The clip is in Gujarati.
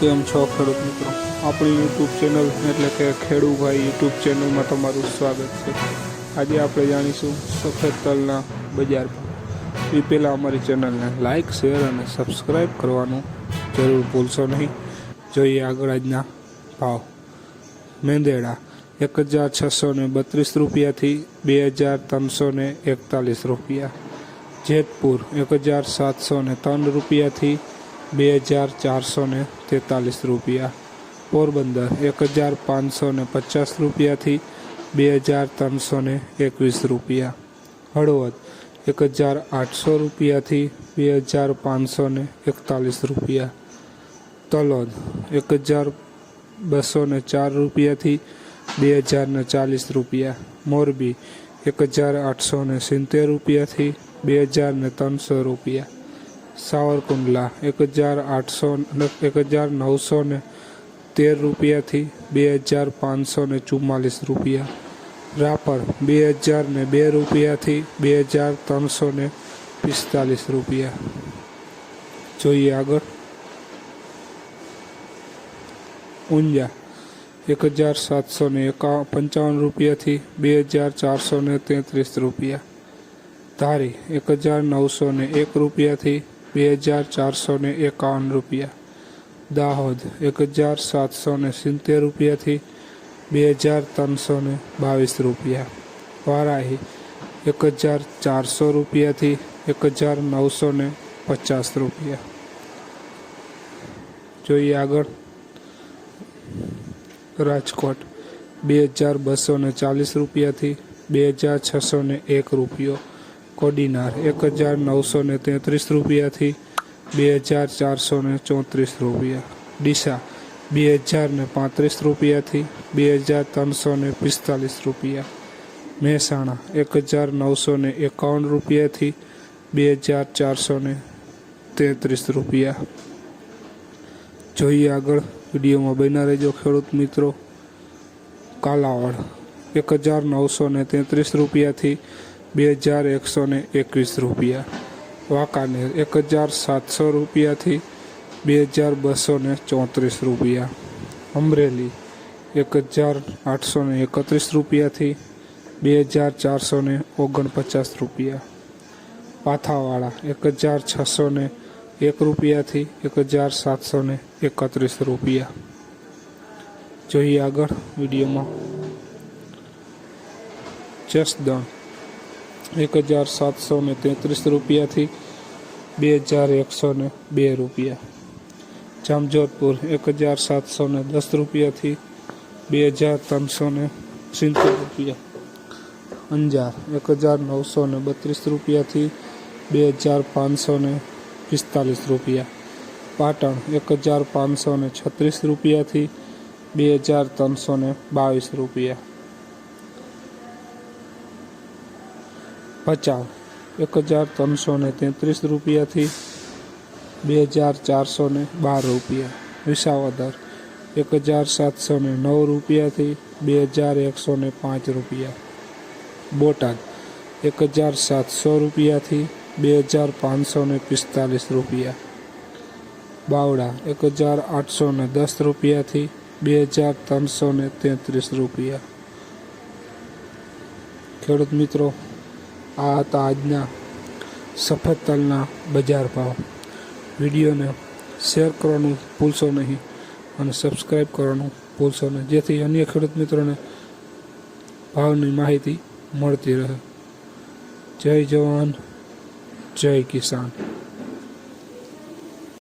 કેમ છો ખેડૂત મિત્રો? આપણી યુટ્યુબ ચેનલ એટલે કે ખેડૂભાઈ યુટ્યુબ ચેનલમાં તમારું સ્વાગત છે। આજે આપણે જાણીશું સફેદ તલના બજાર ભાવ। એ પહેલાં અમારી ચેનલને લાઇક, શેર અને સબસ્ક્રાઈબ કરવાનું જરૂર ભૂલશો નહીં। જોઈએ આગળ આજના ભાવ। મેંદેડા 1632 રૂપિયાથી 2341 રૂપિયા। જેતપુર 1703 રૂપિયાથી 2443 રૂપિયા। પોરબંદર 1550 રૂપિયાથી 2321 રૂપિયા। હળવદ 1800 રૂપિયાથી 2541 રૂપિયા। તલોદ 1204 રૂપિયાથી 2040 રૂપિયા। મોરબી 1870 રૂપિયાથી 2300 રૂપિયા। સાવરકુંડલા 1913 રૂપિયાથી 2544 રૂપિયા। રાપર 2002 રૂપિયાથી 2345 રૂપિયા। જોઈએ આગળ। ઊંઝા 1755 રૂપિયાથી 2433 રૂપિયા। ધારી 1901 રૂપિયાથી 2451 રૂપિયા। દાહોદ 1770 રૂપિયાથી 2322 રૂપિયા। વારાહી 1400 રૂપિયાથી 1950 રૂપિયા। જોઈએ આગળ। રાજકોટ 2240 રૂપિયાથી 2601 રૂપિયો। કોડીનાર 1933 રૂપિયાથી 2434 રૂપિયા। ડીસા 2035 રૂપિયાથી 2345 રૂપિયા। મહેસાણા 1951 રૂપિયાથી 2433 રૂપિયા। જોઈએ આગળ। વિડીયોમાં બન્યા રહેજો ખેડૂત મિત્રો। કાલાવડ 1933 રૂપિયાથી 2121 રૂપિયા। વાંકાનેર 1700 રૂપિયાથી 2234 રૂપિયા। અમરેલી 1831 રૂપિયાથી 2449 રૂપિયા। પાથાવાળા 1601 રૂપિયાથી 1731 રૂપિયા। જોઈએ આગળ વિડીયોમાં। જસદણ 1733 રૂપિયાથી 2102 રૂપિયા। જામજોધપુર 1710 રૂપિયાથી 2370 રૂપિયા। અંજાર 1932 રૂપિયાથી 2545 રૂપિયા। પાટણ 1536 રૂપિયાથી 2322 રૂપિયા। ભચાઉ 1333 રૂપિયાથી 2412 રૂપિયા। વિસાવદર 1709 રૂપિયાથી 2105 રૂપિયા। બોટાદ 1700 રૂપિયાથી 2545 રૂપિયા। બાવડા 1810 રૂપિયાથી 2333 રૂપિયા। ખેડૂત મિત્રો, આ હતા આજના સફેદ તલના બજાર ભાવ। વિડીયોને શેર કરવાનું ભૂલશો નહીં અને સબસ્ક્રાઈબ કરવાનું ભૂલશો નહીં, જેથી અન્ય ખેડૂત મિત્રોને ભાવની માહિતી મળતી રહે। જય જવાન, જય કિસાન।